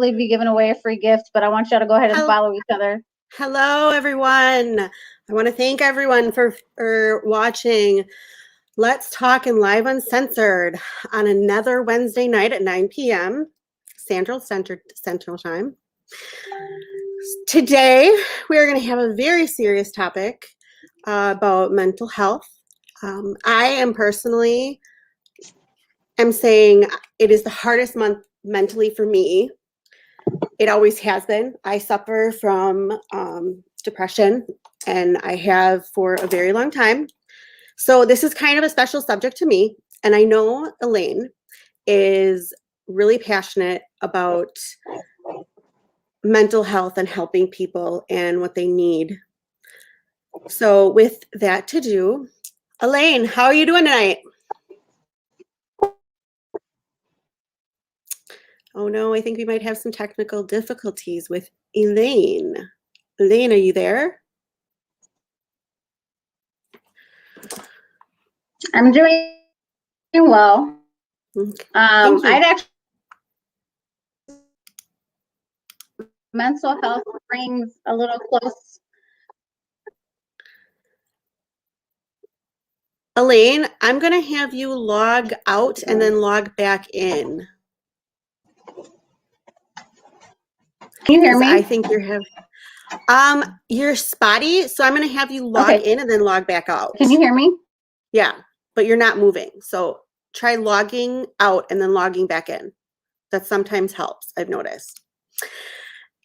probably be giving away a free gift, but I want y'all to go ahead and follow each other. Hello, everyone. I want to thank everyone for watching Let's Talk in Live Uncensored on another Wednesday night at 9 p.m. Central Time. Today, we are going to have a very serious topic about mental health. I am personally saying it is the hardest month mentally for me. It always has been. I suffer from depression, and I have for a very long time. So this is kind of a special subject to me. And I know Elaine is really passionate about mental health and helping people and what they need. So with that to do, Elaine, how are you doing tonight? Oh no, I think we might have some technical difficulties with Elaine. Elaine, are you there? I'm doing well. I'd actually mental health brings a little close. Elaine, I'm going to have you log out and then log back in. Can you hear me? I think you're spotty, so I'm going to have you log in and then log back out. Can you hear me? Yeah, but you're not moving. So try logging out and then logging back in. That sometimes helps, I've noticed.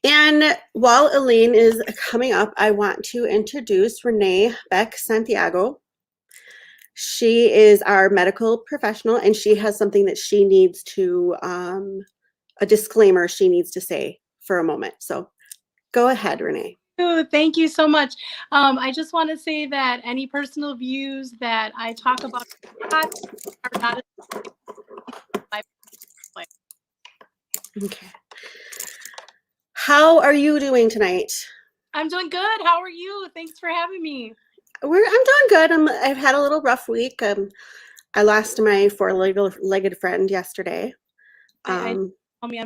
And while Elaine is coming up, I want to introduce Renee Beck-Santiago. She is our medical professional, and she has something that she needs to, a disclaimer she needs to say for a moment. So go ahead, Renee. Thank you so much. I just want to say that any personal views that I talk about are not my life. Okay. How are you doing tonight? I'm doing good. How are you? Thanks for having me. I'm doing good. I've had a little rough week. I lost my four-legged friend yesterday. I'm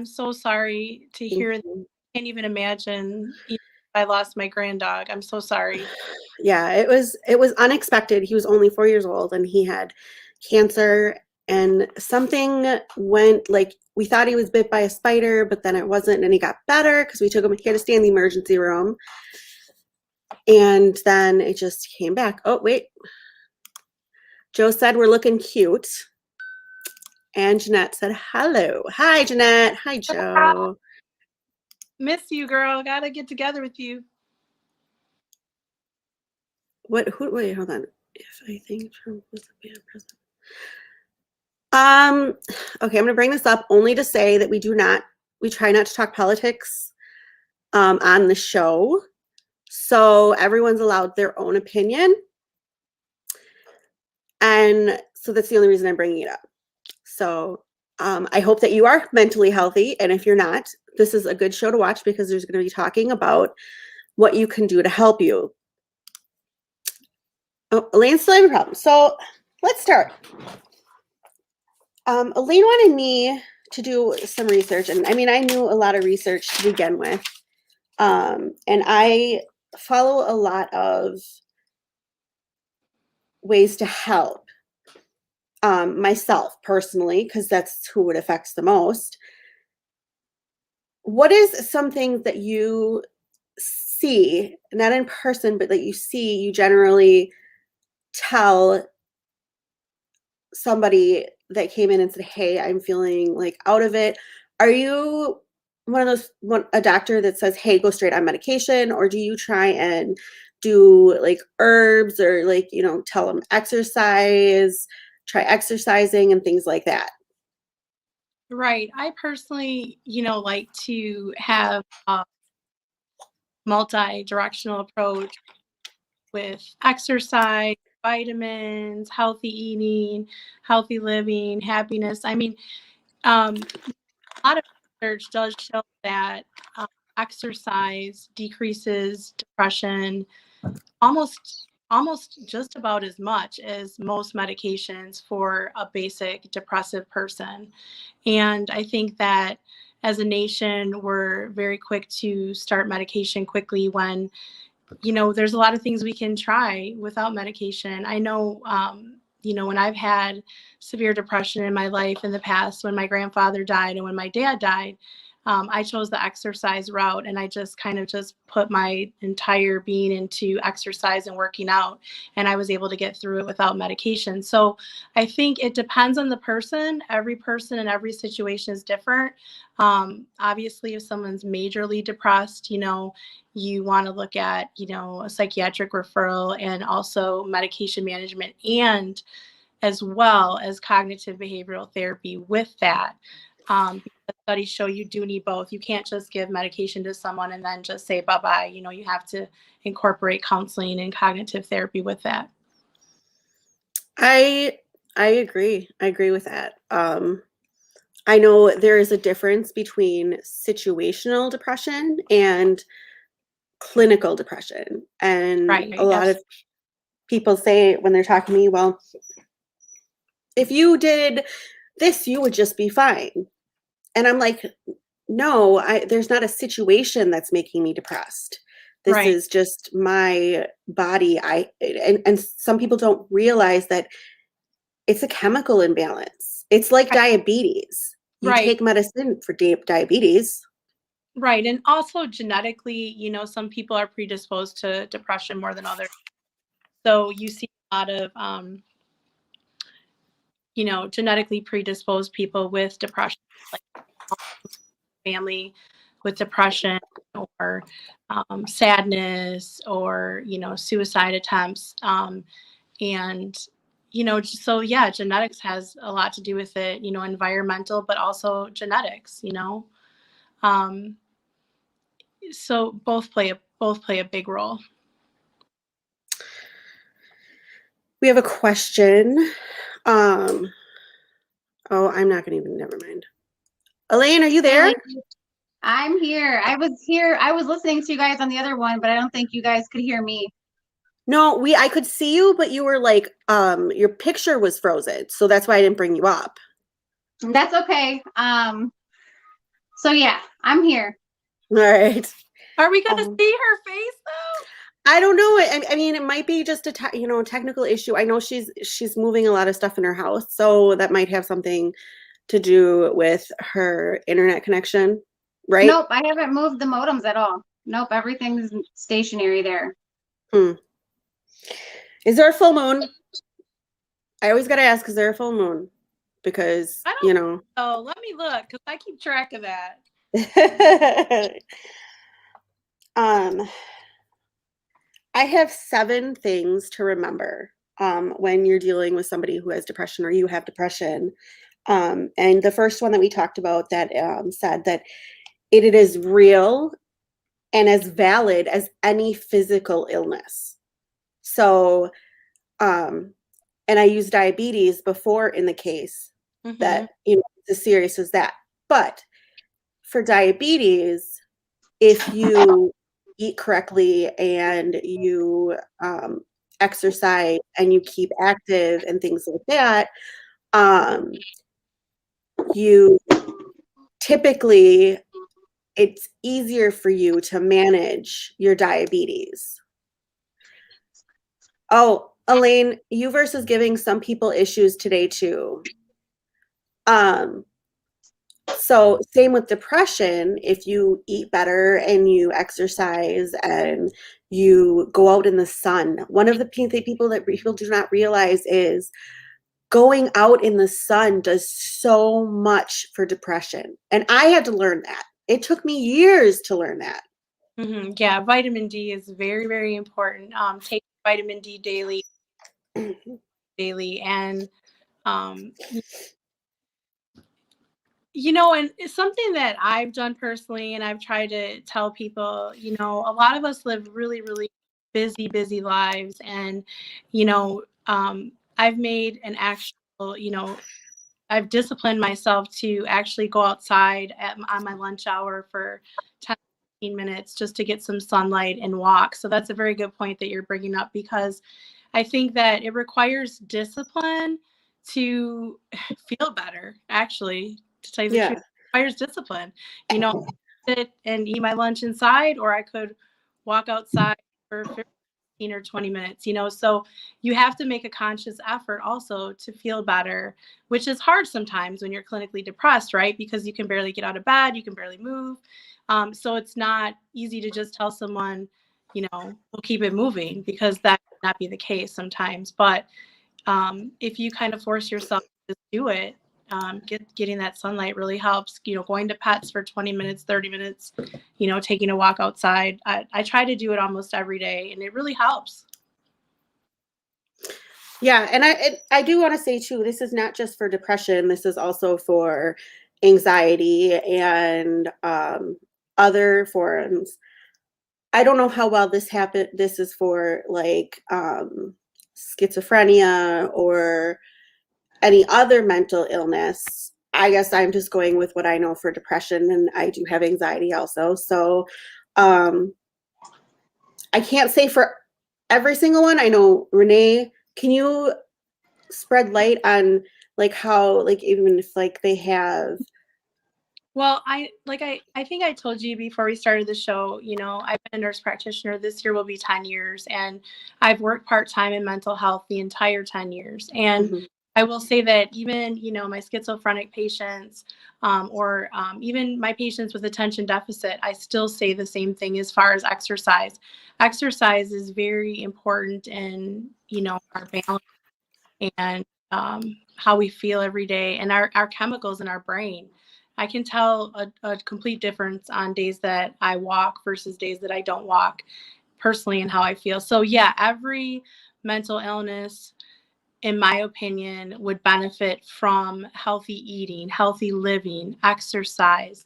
so sorry to hear that. I can't even imagine if I lost my granddog. I'm so sorry. Yeah, it was unexpected. He was only 4 years old and he had cancer, and something went, like, we thought he was bit by a spider, but then it wasn't, and he got better because we took him, he had to stay in the emergency room. And then it just came back. Oh, wait. Joe said we're looking cute. And Jeanette said, hello. Hi, Jeanette. Hi, Joe. Miss you, girl. Gotta get together with you. Wait, hold on. If I think Trump was a bad president. Okay, I'm gonna bring this up only to say that we try not to talk politics on the show. So everyone's allowed their own opinion. And so that's the only reason I'm bringing it up. So I hope that you are mentally healthy. And if you're not, this is a good show to watch because there's going to be talking about what you can do to help you. Oh, Elaine's still having a problem. So let's start. Elaine wanted me to do some research. And I mean, I knew a lot of research to begin with. And I follow a lot of ways to help myself personally, because that's who it affects the most. What is something that you see, not in person, but that you generally tell somebody that came in and said, hey, I'm feeling like out of it? Are you a doctor that says, hey, go straight on medication? Or do you try and do like herbs or like, tell them try exercising and things like that? Right. I personally, like to have a multi-directional approach with exercise, vitamins, healthy eating, healthy living, happiness. I mean, a lot of research does show that exercise decreases depression almost just about as much as most medications for a basic depressive person. And I think that as a nation, we're very quick to start medication quickly when, there's a lot of things we can try without medication. I know, when I've had severe depression in my life in the past, when my grandfather died and when my dad died, I chose the exercise route, and I just kind of just put my entire being into exercise and working out, and I was able to get through it without medication. So I think it depends on the person. Every person and every situation is different. Obviously, if someone's majorly depressed, you want to look at, a psychiatric referral and also medication management, and as well as cognitive behavioral therapy with that. Because studies show you do need both. You can't just give medication to someone and then just say bye-bye. You have to incorporate counseling and cognitive therapy with that. I agree. I agree with that. I know there is a difference between situational depression and clinical depression. And Right. a lot of people say when they're talking to me, well, if you did this, you would just be fine. And I'm like, no, there's not a situation that's making me depressed. This Right. is just my body. And some people don't realize that it's a chemical imbalance. It's like diabetes. You Right. take medicine for diabetes. Right. And also genetically, some people are predisposed to depression more than others. So you see a lot of, genetically predisposed people with depression, like family with depression or sadness or, suicide attempts. And, so yeah, genetics has a lot to do with it, environmental, but also genetics, so both play a big role. We have a question. Oh, I'm not going to even, never mind. Elaine, are you there? I'm here. I was listening to you guys on the other one, but I don't think you guys could hear me. No, I could see you, but you were like, your picture was frozen. So that's why I didn't bring you up. That's okay. So yeah, I'm here. All right. Are we going to see her face though? I don't know. I mean, it might be just a technical issue. I know she's moving a lot of stuff in her house, so that might have something to do with her internet connection, right? Nope, I haven't moved the modems at all. Nope, everything's stationary there. Is there a full moon? I always got to ask, is there a full moon? Because, Oh, let me look, because I keep track of that. I have 7 things to remember when you're dealing with somebody who has depression or you have depression. And the first one that we talked about that said that it is real and as valid as any physical illness. So, and I used diabetes before in the case that, it's as serious as that. But for diabetes, if you eat correctly and you exercise and you keep active and things like that, you typically, it's easier for you to manage your diabetes. Oh, Elaine, Uverse is giving some people issues today too. So same with depression. If you eat better and you exercise and you go out in the sun, one of the people that people do not realize is going out in the sun does so much for depression. And I had to learn that. It took me years to learn that. Yeah, vitamin D is very, very important. Take vitamin D daily, and and it's something that I've done personally, and I've tried to tell people. A lot of us live really, really busy lives, and I've made an actual, I've disciplined myself to actually go outside on my lunch hour for 10, 15 minutes just to get some sunlight and walk. So that's a very good point that you're bringing up, because I think that it requires discipline to feel better, actually, to tell you the truth. requires discipline. You know, sit and eat my lunch inside, or I could walk outside for 15 or 20 minutes, you know. So you have to make a conscious effort also to feel better, which is hard sometimes when you're clinically depressed, right? Because you can barely get out of bed, you can barely move. So it's not easy to just tell someone, you know, we'll keep it moving, because that could not be the case sometimes. But if you kind of force yourself to do it, getting that sunlight really helps. You know, going to pets for 20 minutes, 30 minutes, you know, taking a walk outside. I try to do it almost every day, and it really helps. Yeah, and I do want to say too, this is not just for depression. This is also for anxiety and other forms. I don't know how well this happened. This is for like schizophrenia or any other mental illness. I guess I'm just going with what I know for depression, and I do have anxiety also. So I can't say for every single one. I know, Renee, can you spread light on like how, like, even if like they have. Well, I think I told you before we started the show, you know, I've been a nurse practitioner. This year will be 10 years, and I've worked part-time in mental health the entire 10 years. And Mhm. I will say that even, you know, my schizophrenic patients, or even my patients with attention deficit, I still say the same thing as far as exercise. Exercise is very important in, you know, our balance and how we feel every day, and our chemicals in our brain. I can tell a complete difference on days that I walk versus days that I don't walk, personally, and how I feel. So yeah, every mental illness, in my opinion, would benefit from healthy eating, healthy living, exercise,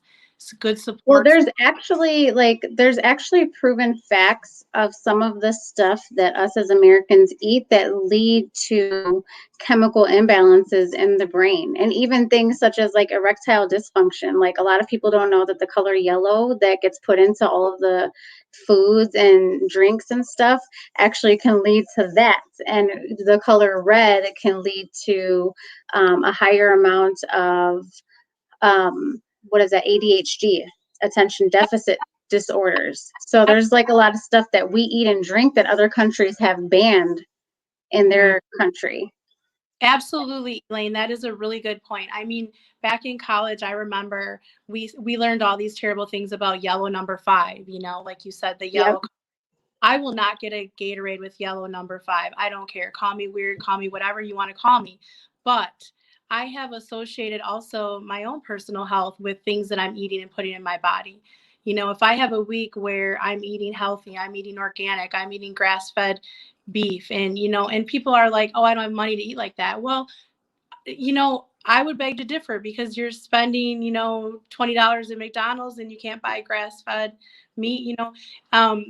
good Well, support. there's actually proven facts of some of the stuff that us as Americans eat that lead to chemical imbalances in the brain, and even things such as like erectile dysfunction. Like, a lot of people don't know that the color yellow that gets put into all of the foods and drinks and stuff actually can lead to that, and the color red can lead to a higher amount of what is that, ADHD, attention deficit disorders. So there's like a lot of stuff that we eat and drink that other countries have banned in their country. Absolutely, Elaine. That is a really good point. I mean, back in college, I remember we learned all these terrible things about yellow number 5. You know, like you said, the Yep. yellow. I will not get a Gatorade with yellow number 5. I don't care. Call me weird. Call me whatever you want to call me. But I have associated also my own personal health with things that I'm eating and putting in my body. You know, if I have a week where I'm eating healthy, I'm eating organic, I'm eating grass-fed beef, and you know, and people are like, "Oh, I don't have money to eat like that." Well, you know, I would beg to differ, because you're spending, you know, $20 at McDonald's and you can't buy grass-fed meat, you know.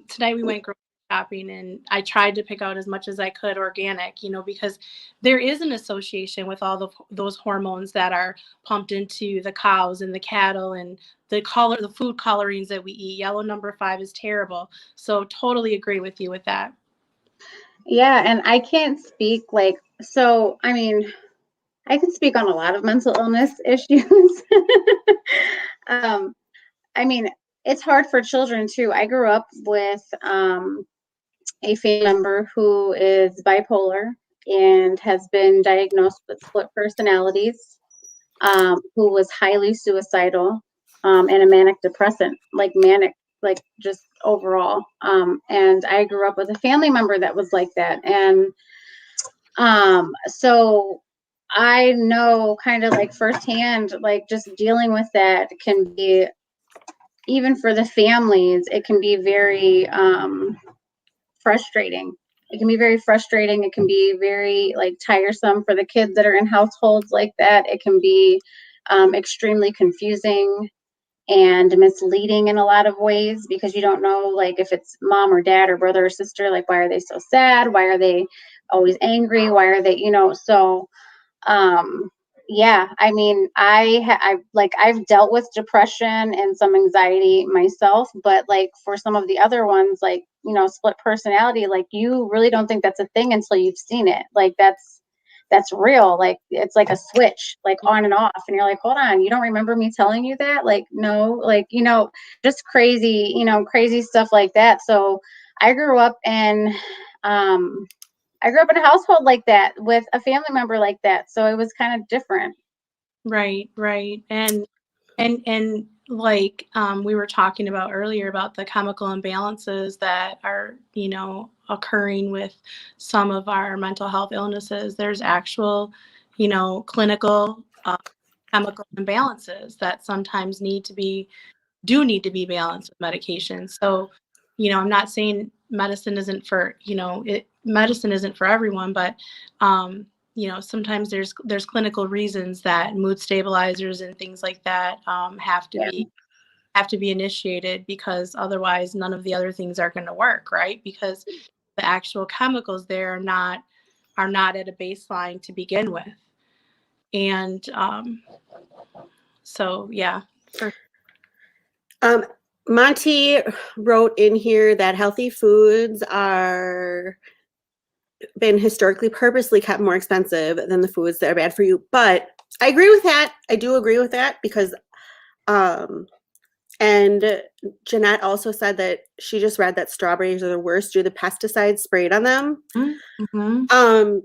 Tonight we went grocery shopping, and I tried to pick out as much as I could organic, you know, because there is an association with all those hormones that are pumped into the cows and the cattle, and the food colorings that we eat. Yellow number 5 is terrible. So totally agree with you with that. Yeah, and I can't speak like, so I mean, I can speak on a lot of mental illness issues. um, I mean, it's hard for children too. I grew up with a family member who is bipolar and has been diagnosed with split personalities, who was highly suicidal, and a manic depressant, like manic, like just overall. And I grew up with a family member that was like that. And so I know kind of like firsthand, like just dealing with that can be, even for the families, it can be very frustrating. It can be very frustrating. It can be very like tiresome for the kids that are in households like that. It can be extremely confusing and misleading in a lot of ways, because you don't know, like, if it's mom or dad or brother or sister, like, why are they so sad? Why are they always angry? Why are they, so yeah, I mean, I've dealt with depression and some anxiety myself, but like for some of the other ones, like, split personality, like you really don't think that's a thing until you've seen it. Like that's real. Like, it's like a switch, like on and off. And you're like, hold on, you don't remember me telling you that? Like, no, like, just crazy, crazy stuff like that. So I grew up in, a household like that with a family member like that. So it was kind of different. Right, right. And like we were talking about earlier about the chemical imbalances that are, occurring with some of our mental health illnesses. There's actual, clinical chemical imbalances that sometimes need to be balanced with medication. So, I'm not saying medicine isn't for, medicine isn't for everyone, but sometimes there's clinical reasons that mood stabilizers and things like that have to be initiated, because otherwise none of the other things are going to work, right? Because the actual chemicals there are not at a baseline to begin with. And so yeah. Monty wrote in here that healthy foods are been historically purposely kept more expensive than the foods that are bad for you. But I agree with that. I do agree with that because and Jeanette also said that she just read that strawberries are the worst due to the pesticides sprayed on them. Mm-hmm.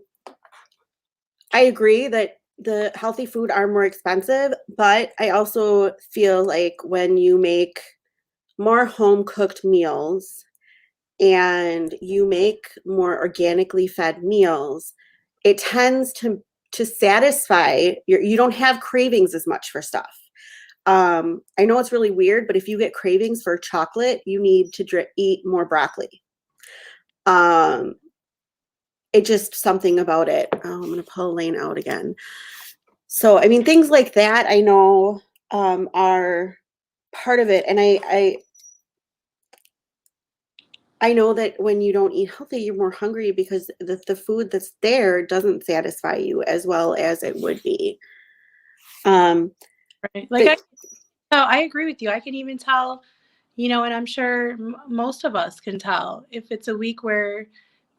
I agree that the healthy food are more expensive, but I also feel like when you make more home cooked meals and you make more organically fed meals, it tends to satisfy you don't have cravings as much for stuff. I know it's really weird, but if you get cravings for chocolate, you need to eat more broccoli. It just something about it. I'm going to pull Elaine out again. So, I mean, things like that I know are part of it. And I know that when you don't eat healthy, you're more hungry because the food that's there doesn't satisfy you as well as it would be. Right. Like I agree with you. I can even tell, and I'm sure most of us can tell if it's a week where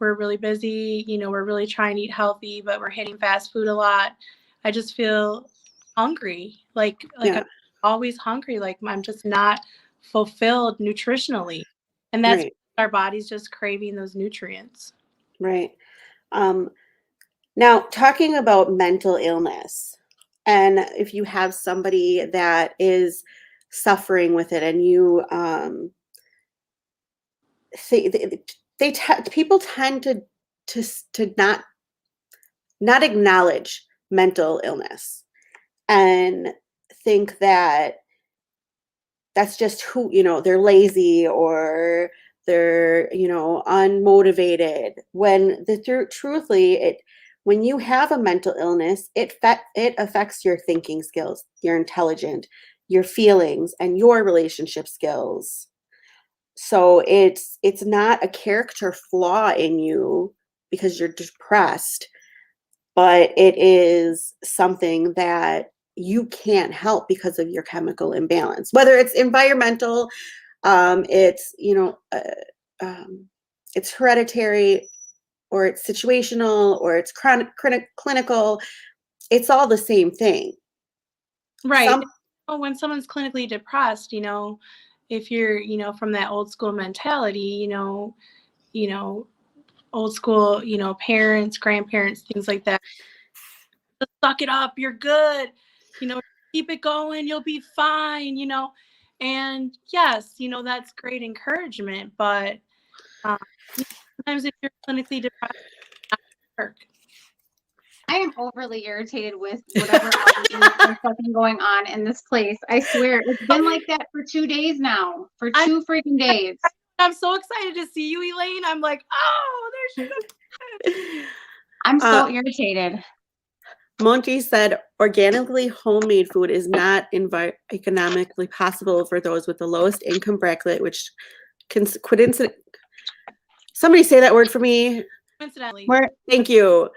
we're really busy, we're really trying to eat healthy, but we're hitting fast food a lot. I just feel hungry. Like Yeah. I'm always hungry. Like I'm just not fulfilled nutritionally. And that's Right. our body's just craving those nutrients. Right. Now, talking about mental illness, and if you have somebody that is suffering with it, and you people tend to not acknowledge mental illness and think that that's just who, they're lazy or they're, unmotivated, when truthfully, when you have a mental illness, it affects your thinking skills, your intelligence, your feelings, and your relationship skills. So it's not a character flaw in you because you're depressed, but it is something that you can't help because of your chemical imbalance, whether it's environmental, it's it's hereditary, or it's situational, or it's clinical. It's all the same thing. Right. When someone's clinically depressed, if you're, from that old school mentality, old school, parents, grandparents, things like that. Just suck it up. You're good. Keep it going. You'll be fine, And yes, that's great encouragement. But sometimes if you're clinically depressed, it's not gonna work. I am overly irritated with whatever is fucking going on in this place. I swear, it's been like that for 2 days now. For 2 freaking days. I'm so excited to see you, Elaine. I'm like, oh, there she goes. I'm so irritated. Monty said, organically homemade food is not economically possible for those with the lowest income bracket, which coincidentally, somebody say that word for me. Coincidentally. Thank you.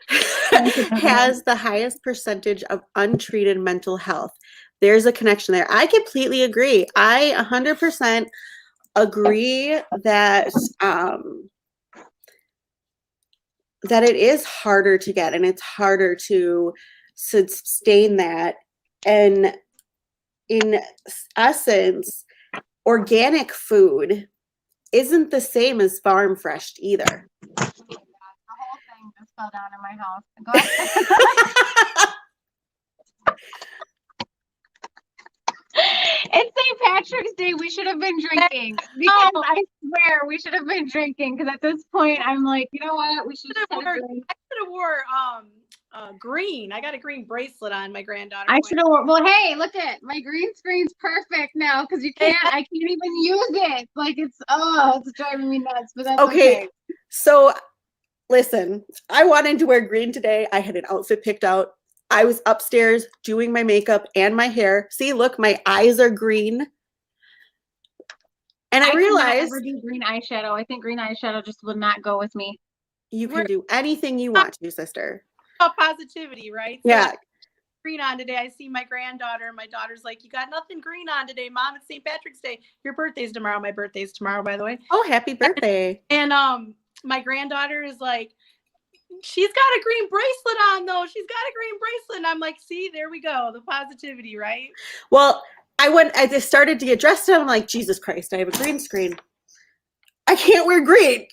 Has the highest percentage of untreated mental health. There's a connection there. I completely agree. I 100% agree that that it is harder to get, and it's harder to sustain that. And in essence, organic food isn't the same as farm fresh either. The whole thing just fell down in my house. Go ahead. It's St. Patrick's Day. We should have been drinking. Because I swear we should have been drinking. Because at this point, I'm like, you know what? We should have drink. I should have wore green. I got a green bracelet on my granddaughter. I should have. Well, hey, look at my green screen's perfect now because I can't even use it. Like it's driving me nuts. But that's okay. So, listen, I wanted to wear green today. I had an outfit picked out. I was upstairs doing my makeup and my hair. See, look, my eyes are green. And I realized never do green eyeshadow. I think green eyeshadow just would not go with me. You can do anything you want to, sister. Positivity, right? So yeah. Green on today. I see my granddaughter. My daughter's like, "You got nothing green on today, Mom. It's St. Patrick's Day. Your birthday's tomorrow." My birthday's tomorrow, by the way. Oh, happy birthday! And my granddaughter is like, "She's got a green bracelet on, though. She's got a green bracelet." And I'm like, "See, there we go. The positivity, right?" Well, I just started to get dressed and I'm like, Jesus Christ, I have a green screen. I can't wear green.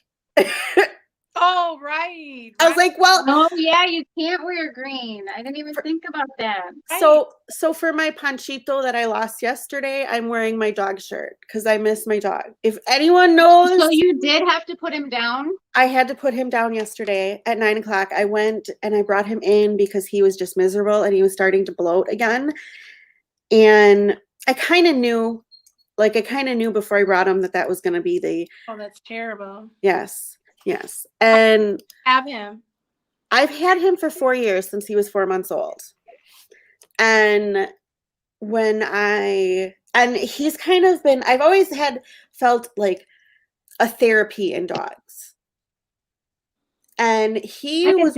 Oh, right. I was like, well. Oh, yeah, you can't wear green. I didn't even think about that. So for my panchito that I lost yesterday, I'm wearing my dog shirt because I miss my dog. If anyone knows. So you did have to put him down? I had to put him down yesterday at 9 o'clock. I went and I brought him in because he was just miserable and he was starting to bloat again. And I kind of knew before I brought him that was going to be the. Oh, that's terrible. Yes. And have him. I've had him for 4 years since he was 4 months old. And he's kind of been, I've always felt like a therapy in dogs. And he was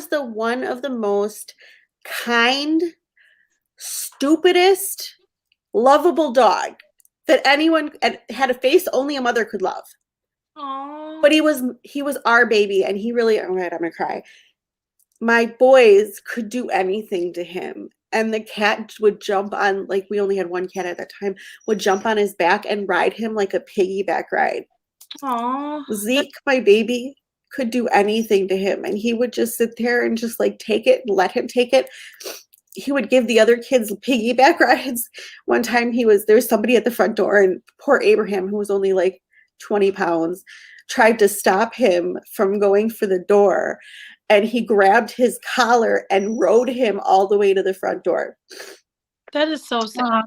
the one of the most kind, stupidest, lovable dog that anyone had a face only a mother could love. Aww. But he was our baby, and he really. All right, I'm gonna cry. My boys could do anything to him, and the cat would jump on. Like we only had one cat at that time. Would jump on his back and ride him like a piggyback ride. Aww. Zeke, my baby, could do anything to him, and he would just sit there and just like take it and let him take it. He would give the other kids piggyback rides. One time there was somebody at the front door, and poor Abraham, who was only like 20 pounds, tried to stop him from going for the door, and he grabbed his collar and rode him all the way to the front door. That is so sad.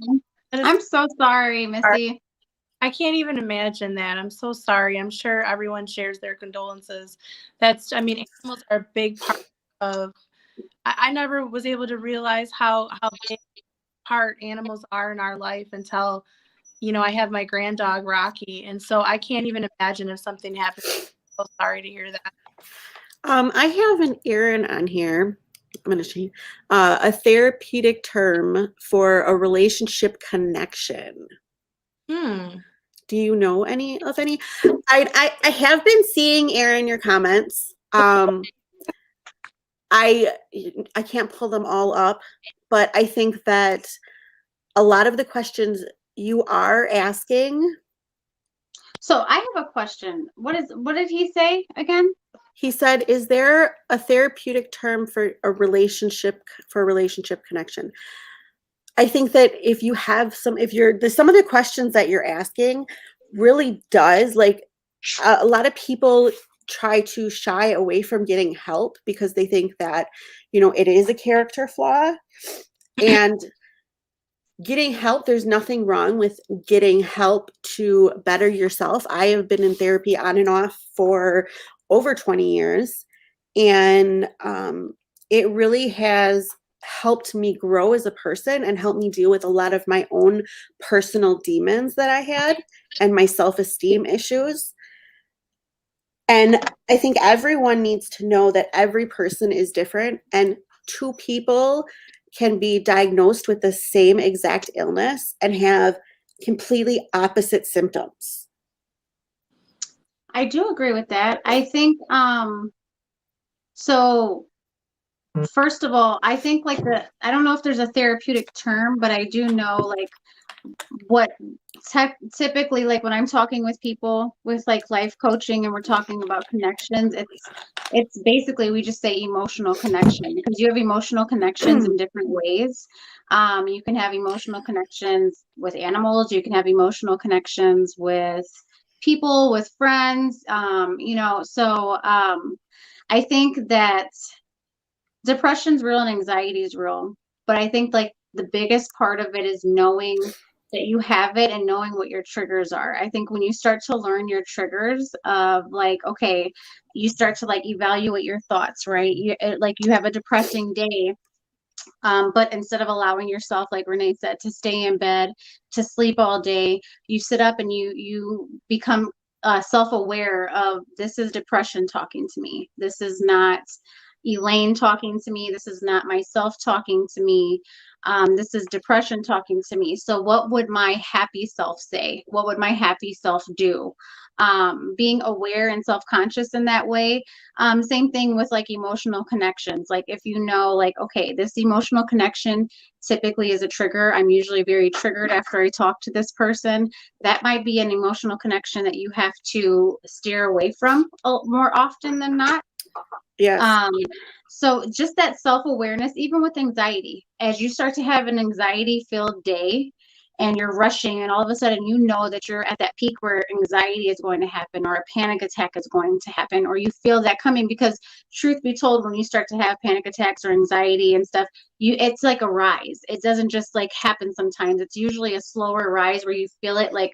I'm so sorry, Missy. I can't even imagine that. I'm so sorry. I'm sure everyone shares their condolences. Animals are a big part of. I never was able to realize how big part animals are in our life until. I have my grand dog, Rocky, and so I can't even imagine if something happens. I'm so sorry to hear that. I have an Erin on here. I'm going to change a therapeutic term for a relationship connection. Do you know any? I have been seeing, Erin, your comments. I can't pull them all up, but I think that a lot of the questions you are asking. So I have a question. What did he say again? He said, is there a therapeutic term for a relationship connection? I think that if you have some of the questions that you're asking really does, like a lot of people try to shy away from getting help because they think that, it is a character flaw. And getting help, there's nothing wrong with getting help to better yourself. I have been in therapy on and off for over 20 years, and it really has helped me grow as a person and helped me deal with a lot of my own personal demons that I had and my self-esteem issues. And I think everyone needs to know that every person is different, and two people can be diagnosed with the same exact illness and have completely opposite symptoms. I do agree with that. I think, so first of all, I think like I don't know if there's a therapeutic term, but I do know like what typically like when I'm talking with people with like life coaching and we're talking about connections, it's basically we just say emotional connection because you have emotional connections in different ways. You can have emotional connections with animals, you can have emotional connections with people, with friends, I think that depression's real and anxiety is real. But I think like the biggest part of it is knowing that you have it and knowing what your triggers are. I think when you start to learn your triggers of like, okay, you start to like evaluate your thoughts, right? Like you have a depressing day. But instead of allowing yourself, like Renee said, to stay in bed, to sleep all day, you sit up and you become self-aware of this is depression talking to me. This is not Elaine talking to me. This is not myself talking to me. This is depression talking to me. So what would my happy self say? What would my happy self do? Being aware and self-conscious in that way. Same thing with like emotional connections. Like if you know, like, okay, this emotional connection typically is a trigger. I'm usually very triggered after I talk to this person. That might be an emotional connection that you have to steer away from more often than not. Yes. So just that self-awareness, even with anxiety, as you start to have an anxiety-filled day and you're rushing and all of a sudden you know that you're at that peak where anxiety is going to happen or a panic attack is going to happen or you feel that coming because truth be told, when you start to have panic attacks or anxiety and stuff, it's like a rise. It doesn't just like happen sometimes. It's usually a slower rise where you feel it like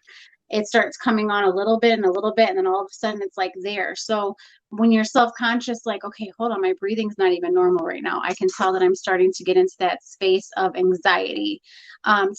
it starts coming on a little bit and then all of a sudden it's like there. So when you're self-conscious, like, okay, hold on, my breathing's not even normal right now. I can tell that I'm starting to get into that space of anxiety.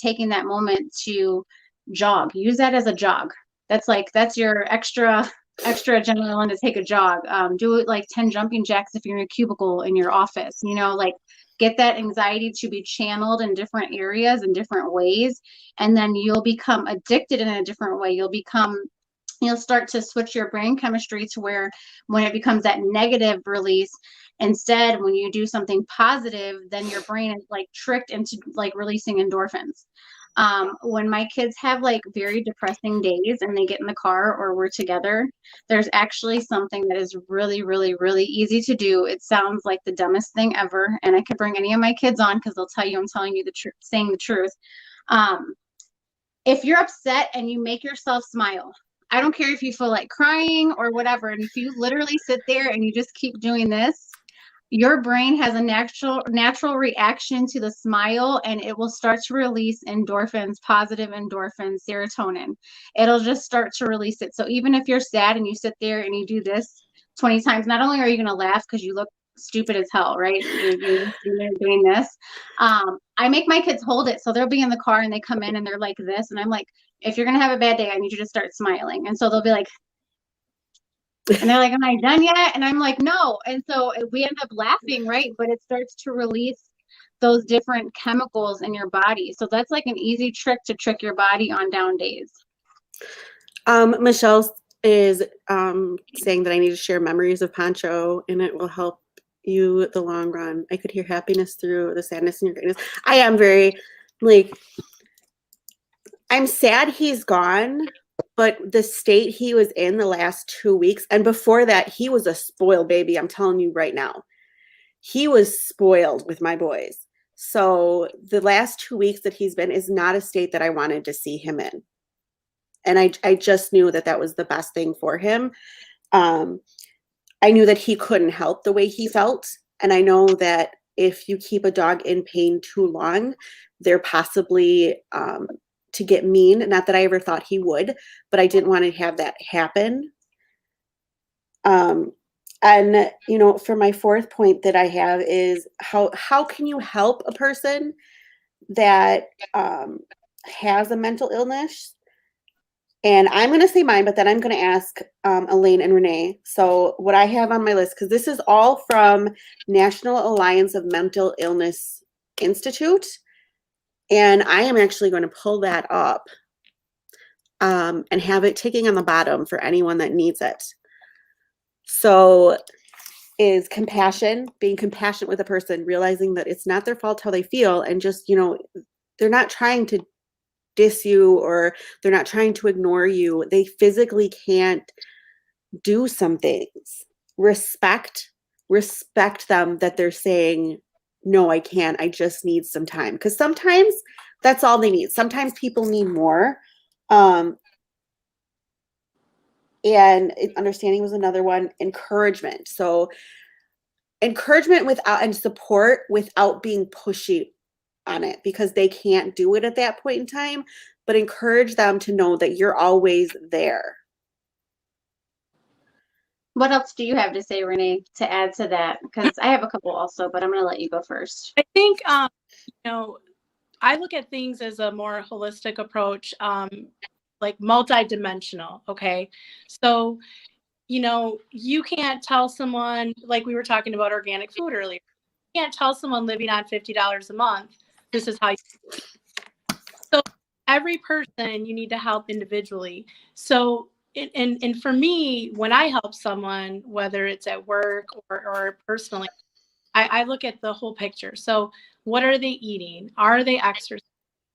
Taking that moment to jog, use that as a jog. That's your extra adrenaline to take a jog. Do it like 10 jumping jacks if you're in a cubicle in your office, like get that anxiety to be channeled in different areas in different ways. And then you'll become addicted in a different way. You'll start to switch your brain chemistry to where when it becomes that negative release, instead, when you do something positive, then your brain is like tricked into like releasing endorphins. When my kids have like very depressing days and they get in the car or we're together, there's actually something that is really, really, really easy to do. It sounds like the dumbest thing ever. And I could bring any of my kids on because they'll tell you I'm telling you the truth, saying the truth. If you're upset and you make yourself smile, I don't care if you feel like crying or whatever. And if you literally sit there and you just keep doing this, your brain has a natural reaction to the smile and it will start to release endorphins, positive endorphins, serotonin. It'll just start to release it. So even if you're sad and you sit there and you do this 20 times, not only are you going to laugh because you look stupid as hell, right? You're doing this. I make my kids hold it. So they'll be in the car and they come in and they're like this. And I'm like, if you're going to have a bad day, I need you to start smiling. And so they'll be like, and they're like, am I done yet? And I'm like, no. And so we end up laughing, right? But it starts to release those different chemicals in your body. So that's like an easy trick to trick your body on down days. Michelle is saying that I need to share memories of Pancho and it will help you the long run. I could hear happiness through the sadness in your greatness. I am very I'm sad he's gone, but the state he was in the last 2 weeks, and before that, he was a spoiled baby. I'm telling you right now, he was spoiled with my boys. So the last 2 weeks that he's been is not a state that I wanted to see him in. And I just knew that was the best thing for him. I knew that he couldn't help the way he felt. And I know that if you keep a dog in pain too long, they're possibly to get mean. Not that I ever thought he would, but I didn't want to have that happen. And, for my fourth point that I have is how can you help a person that has a mental illness? And I'm going to say mine, but then I'm going to ask Elaine and Renee. So what I have on my list, because this is all from National Alliance of Mental Illness Institute, and I am actually going to pull that up. and have it ticking on the bottom for anyone that needs it. So is compassion, being compassionate with a person, realizing that it's not their fault how they feel, and just, they're not trying to diss you or they're not trying to ignore you. They physically can't do some things. Respect them that they're saying, no, I can't, I just need some time. Because sometimes that's all they need. Sometimes people need more. And understanding was another one. Encouragement. So encouragement without, and support without being pushy on it, because they can't do it at that point in time, but encourage them to know that you're always there. What else do you have to say, Renee, to add to that? Because I have a couple also, but I'm going to let you go first. I think, I look at things as a more holistic approach, like multidimensional. Okay. So, you can't tell someone, like we were talking about organic food earlier, you can't tell someone living on $50 a month, this is how you. So every person you need to help individually. So, and for me, when I help someone, whether it's at work or personally, I look at the whole picture. So what are they eating? Are they exercising?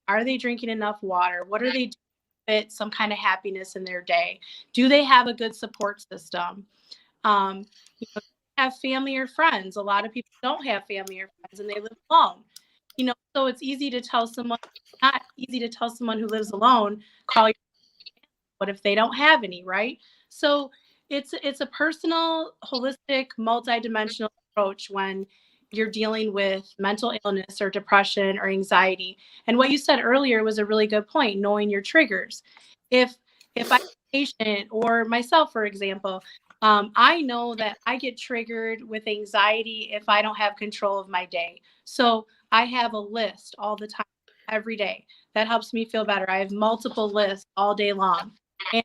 Are they drinking enough water? What are they doing to fit some kind of happiness in their day? Do they have a good support system? Have family or friends. A lot of people don't have family or friends and they live alone. So it's easy to tell someone, not easy to tell someone who lives alone, call your, what if they don't have any, right? So it's a personal, holistic, multidimensional approach when you're dealing with mental illness or depression or anxiety. And what you said earlier was a really good point, knowing your triggers. If I'm a patient or myself, for example, I know that I get triggered with anxiety if I don't have control of my day. So I have a list all the time, every day. That helps me feel better. I have multiple lists all day long. And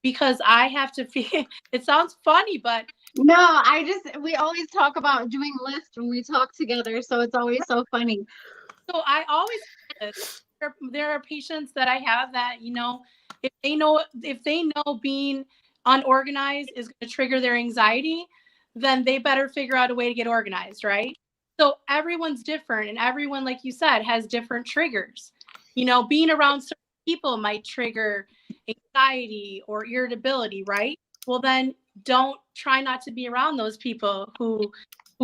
because I have to feel, it sounds funny, but No, we always talk about doing lists when we talk together. So it's always so funny. so I always do this. There are patients that I have that, if they know being unorganized is going to trigger their anxiety, then they better figure out a way to get organized, right? So everyone's different, and everyone, like you said, has different triggers. Being around certain people might trigger anxiety or irritability, right? Well, then don't try not to be around those people who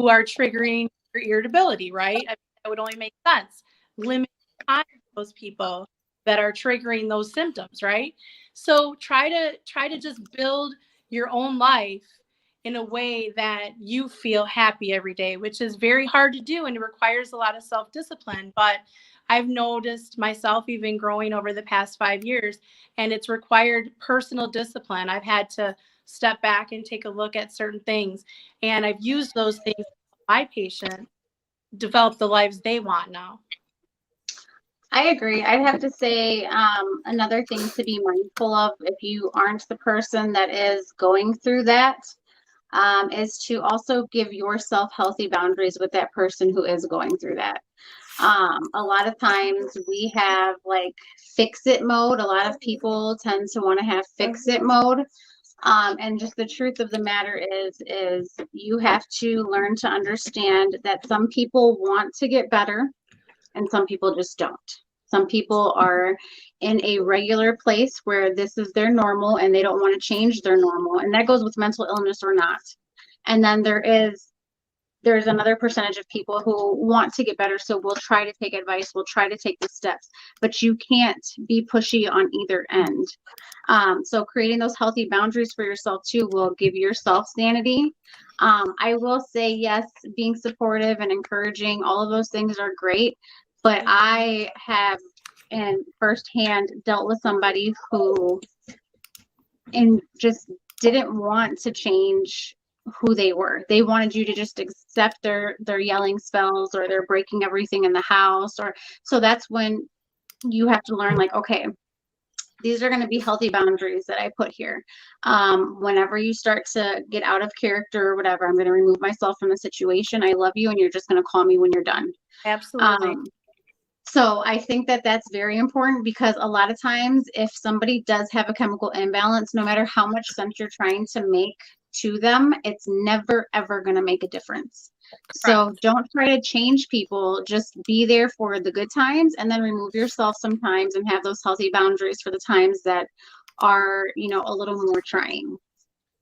are triggering your irritability, right? I mean, that would only make sense. Limit time to those people that are triggering those symptoms, right? So try to just build your own life in a way that you feel happy every day, which is very hard to do and it requires a lot of self-discipline. But I've noticed myself even growing over the past 5 years, and it's required personal discipline. I've had to step back and take a look at certain things, and I've used those things to help my patients develop the lives they want now. I agree. I'd have to say another thing to be mindful of if you aren't the person that is going through that is to also give yourself healthy boundaries with that person who is going through that. A lot of times we have like fix it mode. A lot of people tend to want to have fix it mode. And just the truth of the matter is you have to learn to understand that some people want to get better and some people just don't. Some people are in a regular place where this is their normal and they don't want to change their normal. And that goes with mental illness or not. And then there's another percentage of people who want to get better. So we'll try to take advice. We'll try to take the steps, but you can't be pushy on either end. So creating those healthy boundaries for yourself too will give yourself sanity. I will say, yes, being supportive and encouraging, all of those things are great, but I have and firsthand dealt with somebody who and just didn't want to change who they were. They wanted you to just accept their yelling spells or they're breaking everything in the house, or so that's when you have to learn, like, okay, these are going to be healthy boundaries that I put here. Whenever you start to get out of character or whatever, I'm going to remove myself from the situation. I love you and you're just going to call me when you're done. Absolutely. So I think that that's very important, because a lot of times if somebody does have a chemical imbalance, no matter how much sense you're trying to make to them, it's never ever going to make a difference. So don't try to change people. Just be there for the good times, and then remove yourself sometimes and have those healthy boundaries for the times that are, a little more trying.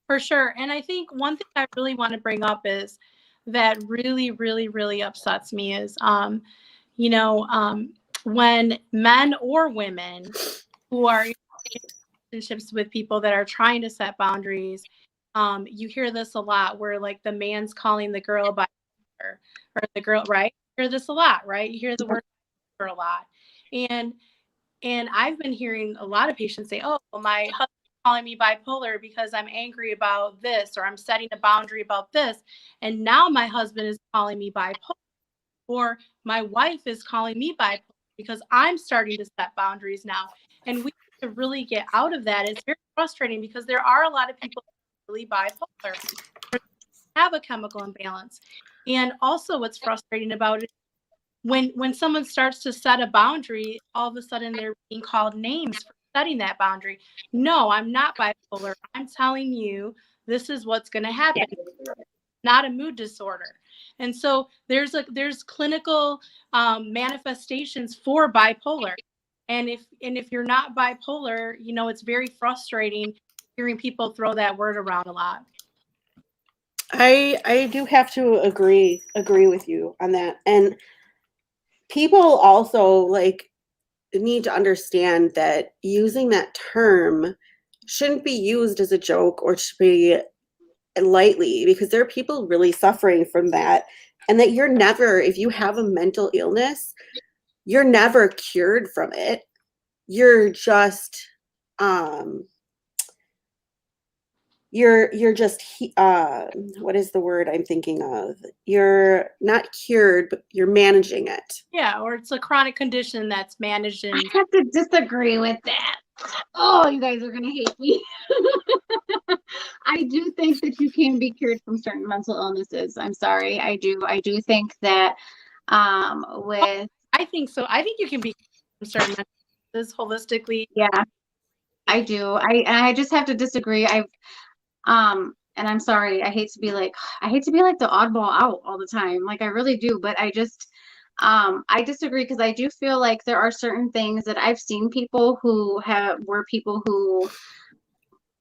For sure. And I think one thing I really want to bring up is that really, really, really upsets me is, when men or women who are in relationships with people that are trying to set boundaries, you hear this a lot where like the man's calling the girl by her, or the girl, right? You hear this a lot, right? You hear the word a lot. And I've been hearing a lot of patients say, oh, well, my husband's calling me bipolar because I'm angry about this, or I'm setting a boundary about this. And now my husband is calling me bipolar, or my wife is calling me bipolar because I'm starting to set boundaries now. And we have to really get out of that. It's very frustrating because there are a lot of people really bipolar, or have a chemical imbalance. And also what's frustrating about it, when someone starts to set a boundary, all of a sudden they're being called names for setting that boundary. No, I'm not bipolar. I'm telling you, this is what's going to happen. Not a mood disorder. And so there's clinical manifestations for bipolar. And if you're not bipolar, it's very frustrating hearing people throw that word around a lot. I do have to agree with you on that. And people also need to understand that using that term shouldn't be used as a joke or to be lightly, because there are people really suffering from that. And that you're never, if you have a mental illness, you're never cured from it. You're just you're just what is the word I'm thinking of? You're not cured, but you're managing it. Yeah, or it's a chronic condition that's managed. I have to disagree with that. Oh, you guys are gonna hate me. I do think that you can be cured from certain mental illnesses. I'm sorry. I do think that with I think so. I think you can be cured from certain mental illnesses holistically. Yeah, I do. I just have to disagree. And I'm sorry, I hate to be like the oddball out all the time. Like, I really do, but I disagree, because I do feel like there are certain things that I've seen people who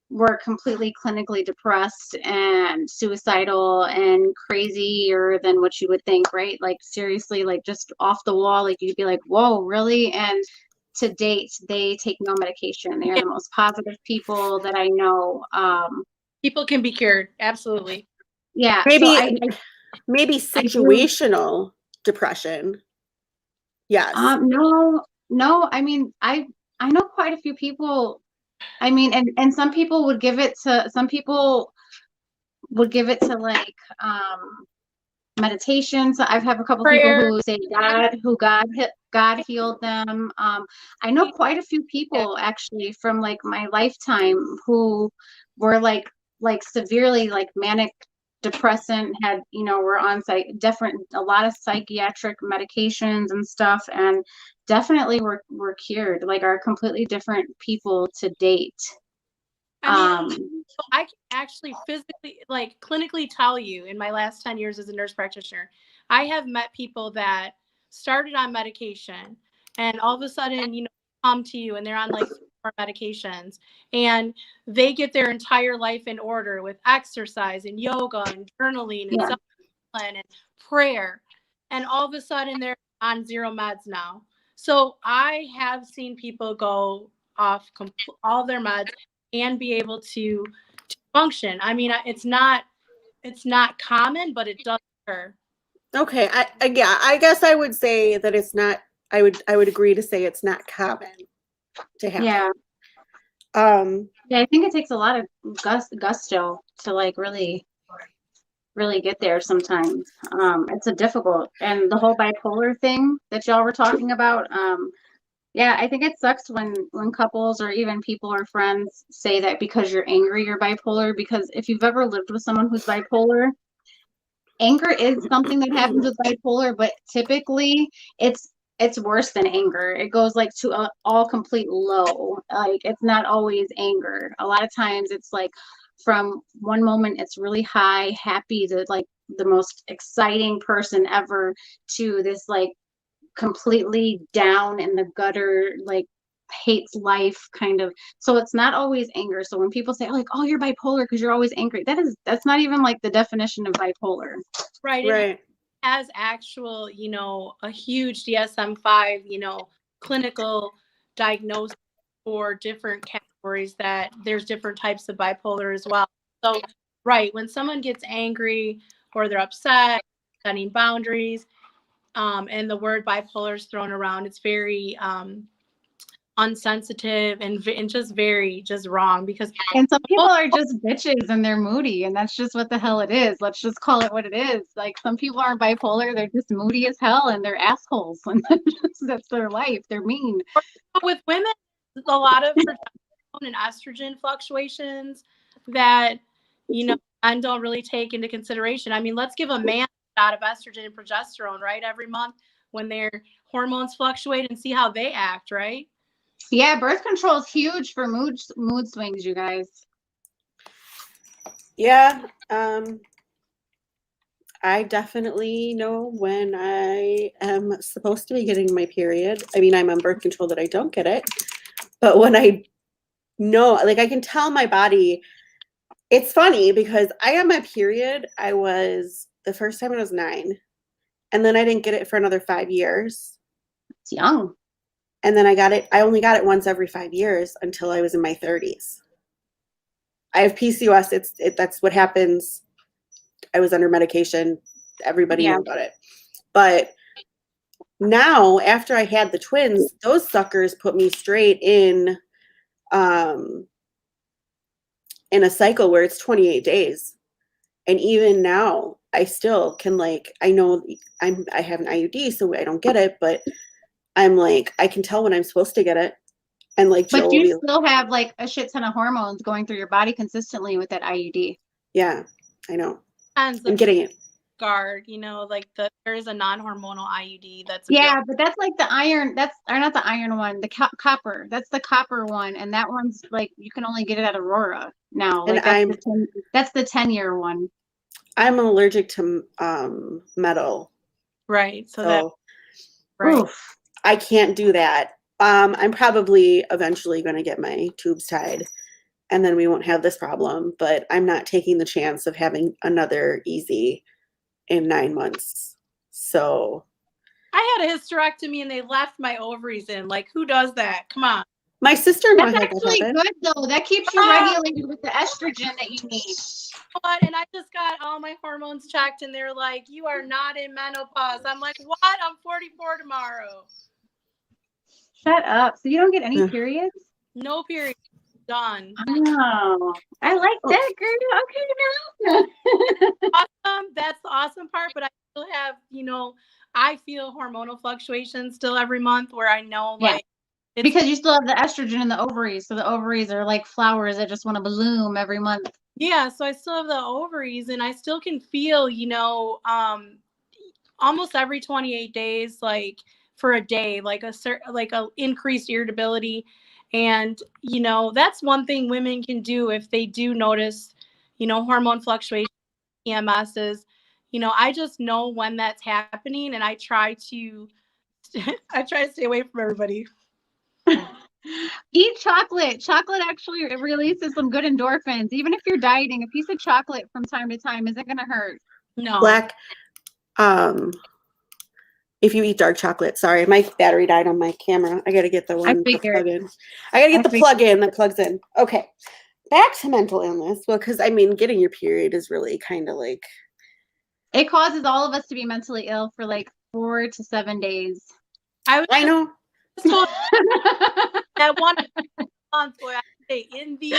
were completely clinically depressed and suicidal and crazier than what you would think, right? Like, seriously, like just off the wall. Like, you'd be like, whoa, really? And to date, they take no medication. They are the most positive people that I know. People can be cured. Absolutely. Yeah. Maybe situational depression. Yes. No. I mean, I know quite a few people. I mean, and some people would give it to like meditation. So I've had a couple Prayer. people who say God healed them. I know quite a few people actually from like my lifetime who were like severely like manic depressant, had were on a lot of psychiatric medications and stuff, and definitely were cured. Like, are completely different people to date. I can actually physically, like, clinically tell you, in my last 10 years as a nurse practitioner, I have met people that started on medication and all of a sudden, come to you and they're on like 4 medications, and they get their entire life in order with exercise and yoga and journaling and self-discipline and prayer. And all of a sudden they're on 0 meds now. So I have seen people go off all their meds and be able to function. I mean, it's not common, but it does occur. Okay, I guess I would say that it's not. I would agree to say it's not common to happen. Yeah. Yeah, I think it takes a lot of gusto to like really get there sometimes. It's a difficult, and the whole bipolar thing that y'all were talking about. Yeah, I think it sucks when couples or even people or friends say that because you're angry, you're bipolar. Because if you've ever lived with someone who's bipolar, anger is something that happens with bipolar, but typically it's it's worse than anger. It goes like to a all complete low. Like it's not always anger. A lot of times it's like from one moment it's really high, happy, to like the most exciting person ever, to this like completely down in the gutter, like hates life kind of. So it's not always anger. So when people say like, oh, you're bipolar because you're always angry, that's not even like the definition of bipolar. Right. Right. As actual, a huge DSM-5, clinical diagnosis for different categories, that there's different types of bipolar as well. So, right, when someone gets angry or they're upset, setting boundaries, and the word bipolar is thrown around, it's very unsensitive and just wrong, because And some people are just bitches and they're moody, and that's just what the hell it is. Let's just call it what it is. Like some people aren't bipolar, they're just moody as hell and they're assholes, and that's their life. They're mean. with women, a lot of progesterone and estrogen fluctuations that men don't really take into consideration. I mean, let's give a man a shot of estrogen and progesterone, right, every month when their hormones fluctuate, and see how they act, right? Yeah, birth control is huge for mood swings, you guys. Yeah. I definitely know when I am supposed to be getting my period. I mean, I'm on birth control that I don't get it. But when I know, like I can tell my body, it's funny because I got my period. The first time I was 9. And then I didn't get it for another 5 years. It's young. And then I only got it once every 5 years until I was in my 30s. I have PCOS. That's what happens. I was under medication. Everybody knew about it. But now, after I had the twins, those suckers put me straight in a cycle where it's 28 days. And even now, I still can, like, I know I have an IUD, so I don't get it, but I'm like, I can tell when I'm supposed to get it. And like, but you still have like a shit ton of hormones going through your body consistently with that IUD. Yeah, I know. And I'm getting it. Guard, like there is a non-hormonal IUD that's but that's like the iron, or not the iron one, the copper. That's the copper one, and that one's like you can only get it at Aurora now. And like that's the 10-year one. I'm allergic to metal. Right. So right. I can't do that. I'm probably eventually going to get my tubes tied, and then we won't have this problem. But I'm not taking the chance of having another easy in 9 months. So I had a hysterectomy and they left my ovaries in. Like, who does that? Come on. My sister-in-law That's had actually that good though. That keeps you regulated with the estrogen that you need. And I just got all my hormones checked, and they're like, "You are not in menopause." I'm like, "What? I'm 44 tomorrow." Shut up. So you don't get any periods? No period. Done. Oh, I like that, girl. Okay, now. Awesome. That's the awesome part. But I still have, I feel hormonal fluctuations still every month, where I know, like, because you still have the estrogen in the ovaries. So the ovaries are like flowers that just want to bloom every month. Yeah. So I still have the ovaries, and I still can feel, almost every 28 days, like for a day, like a increased irritability. And, that's one thing women can do if they do notice, hormone fluctuations, PMSs. I just know when that's happening, and I try to stay away from everybody. Eat chocolate. Chocolate actually releases some good endorphins. Even if you're dieting, a piece of chocolate from time to time isn't going to hurt. No. Black. If you eat dark chocolate, sorry, my battery died on my camera. I got to get the one to plug in. I got to get the plug-in that plugs in. Okay. Back to mental illness. Well, because I mean, getting your period is really kind of like. It causes all of us to be mentally ill for like 4 to 7 days. I know. That 1 month where I stay in the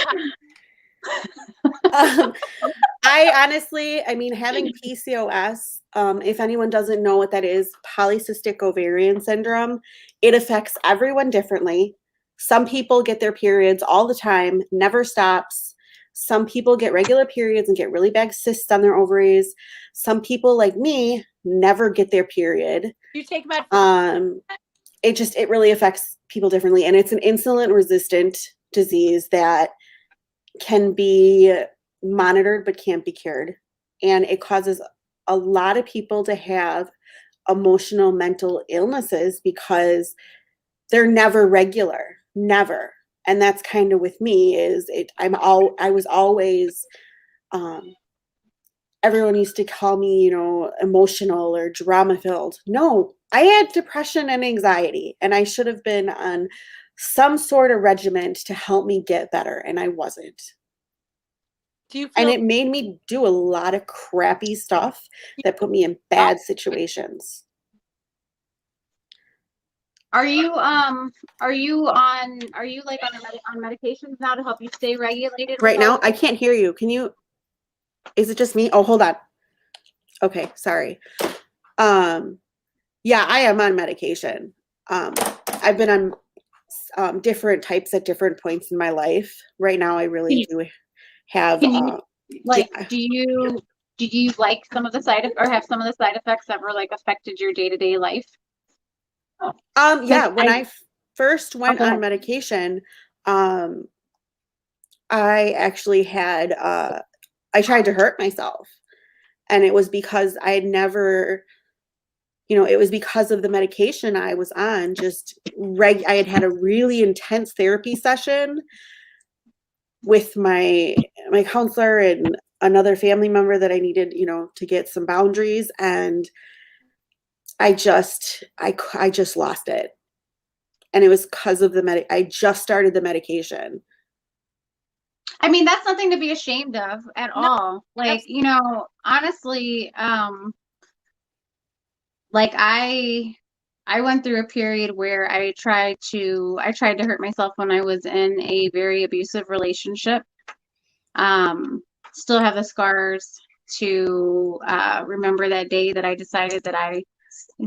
I honestly, I mean, having PCOS, if anyone doesn't know what that is, polycystic ovarian syndrome, it affects everyone differently. Some people get their periods all the time, never stops. Some people get regular periods and get really bad cysts on their ovaries. Some people, like me, never get their period. You take metformin? it really affects people differently. And it's an insulin resistant disease that can be monitored but can't be cured. And it causes a lot of people to have emotional mental illnesses because they're never regular, never. And that's kind of with me I was always, everyone used to call me, emotional or drama filled. No, I had depression and anxiety, and I should have been on some sort of regimen to help me get better, and I wasn't. Do you And feel it made me do a lot of crappy stuff that put me in bad situations. Are you like on medications now to help you stay regulated? Right now, I can't hear you. Is it just me? Oh, hold on. Okay, sorry. Yeah, I am on medication. I've been on different types at different points in my life. Right now, I really do have. Can you do you like some of the have some of the side effects ever like affected your day-to-day life? Yeah, when I first went on medication, I actually had I tried to hurt myself, and it was because I had never, it was because of the medication I was on. I had a really intense therapy session with my counselor and another family member that I needed, to get some boundaries, and I just lost it. And it was because of I just started the medication. I mean, that's nothing to be ashamed of at all. Like, honestly, like I went through a period where I tried to hurt myself when I was in a very abusive relationship. Still have the scars to remember that day that I decided that I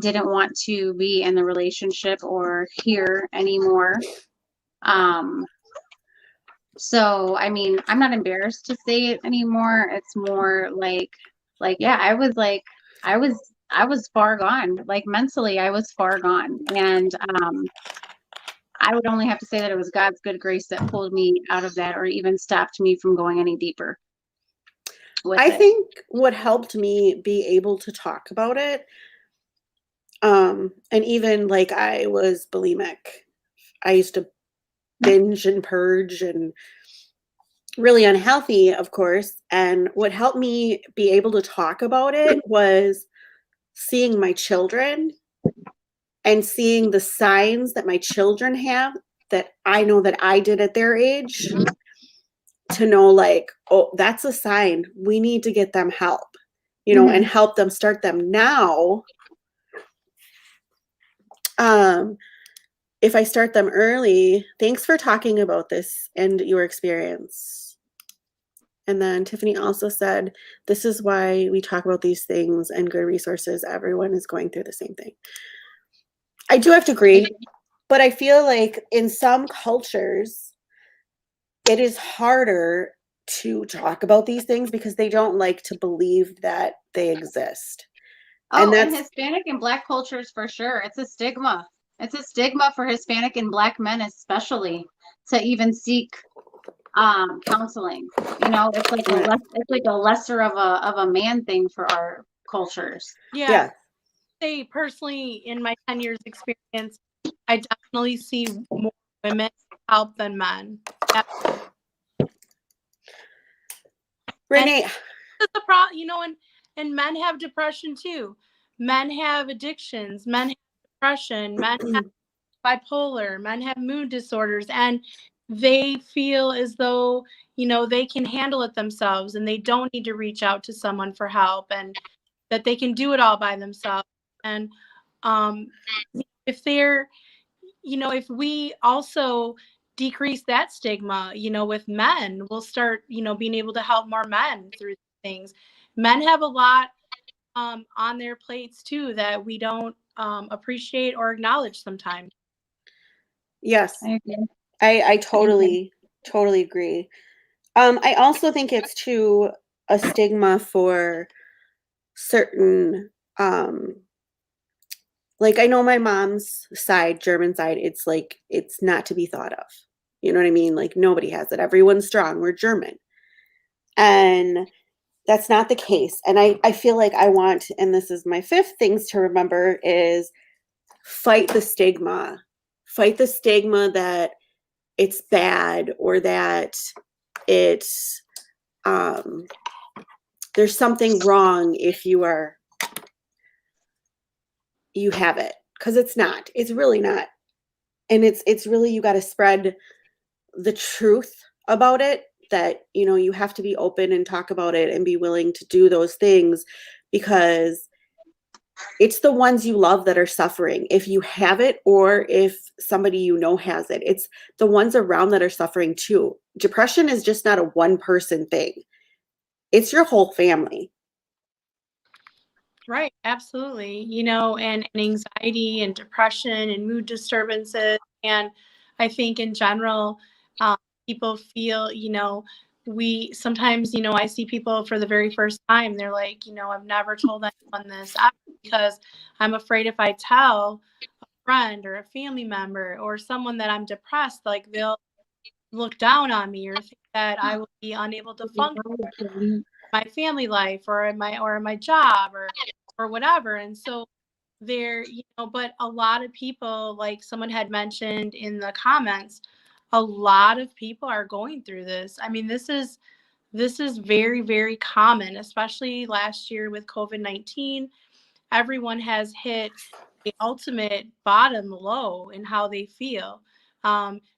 didn't want to be in the relationship or here anymore. So, I mean, I'm not embarrassed to say it anymore. It's more yeah, I was far gone. Like mentally, I was far gone. And I would only have to say that it was God's good grace that pulled me out of that or even stopped me from going any deeper. I think what helped me be able to talk about it, and even like I was bulimic. I used to binge and purge and really unhealthy, of course. And what helped me be able to talk about it was seeing my children and seeing the signs that my children have that I know that I did at their age, to know like, oh, that's a sign. We need to get them help, and help them start them now. If I start them early, thanks for talking about this and your experience. And then Tiffany also said, this is why we talk about these things and good resources. Everyone is going through the same thing. I do have to agree, but I feel like in some cultures, it is harder to talk about these things because they don't like to believe that they exist. Oh, and that's Hispanic and Black cultures for sure. It's a stigma. It's a stigma for Hispanic and Black men especially to even seek counseling. It's like a lesser of a man thing for our cultures. Yeah. Say personally, in my 10 years experience, I definitely see more women help than men. Renee, the problem, and men have depression too. Men have addictions. Men have depression. Men have bipolar. Men have mood disorders, and they feel as though they can handle it themselves, and they don't need to reach out to someone for help, and that they can do it all by themselves. And if they're, if we also decrease that stigma, with men, we'll start, being able to help more men through things. Men have a lot on their plates too that we don't appreciate or acknowledge sometimes. Yes, I totally agree. I also think it's too a stigma for certain like I know my mom's side, German side, it's like it's not to be thought of. You know what I mean? Like nobody has it. Everyone's strong. We're German. And that's not the case. And I feel like I want, and this is my fifth things to remember is fight the stigma. Fight the stigma that it's bad or that it's there's something wrong if you have it, because it's not. It's really not. And it's really, you got to spread the truth about it, that you have to be open and talk about it and be willing to do those things, because it's the ones you love that are suffering. If you have it, or if somebody has it, it's the ones around that are suffering too. Depression is just not a one person thing. It's your whole family. Right, absolutely. And anxiety and depression and mood disturbances. And I think in general, people feel, we sometimes, I see people for the very first time, they're like, I've never told anyone this because I'm afraid if I tell a friend or a family member or someone that I'm depressed, like they'll look down on me or think that I will be unable to function in my family life or in my job or whatever. And so there, but a lot of people, like someone had mentioned in the comments, a lot of people are going through this. I mean, this is very, very common, especially last year with COVID-19. Everyone has hit the ultimate bottom low in how they feel.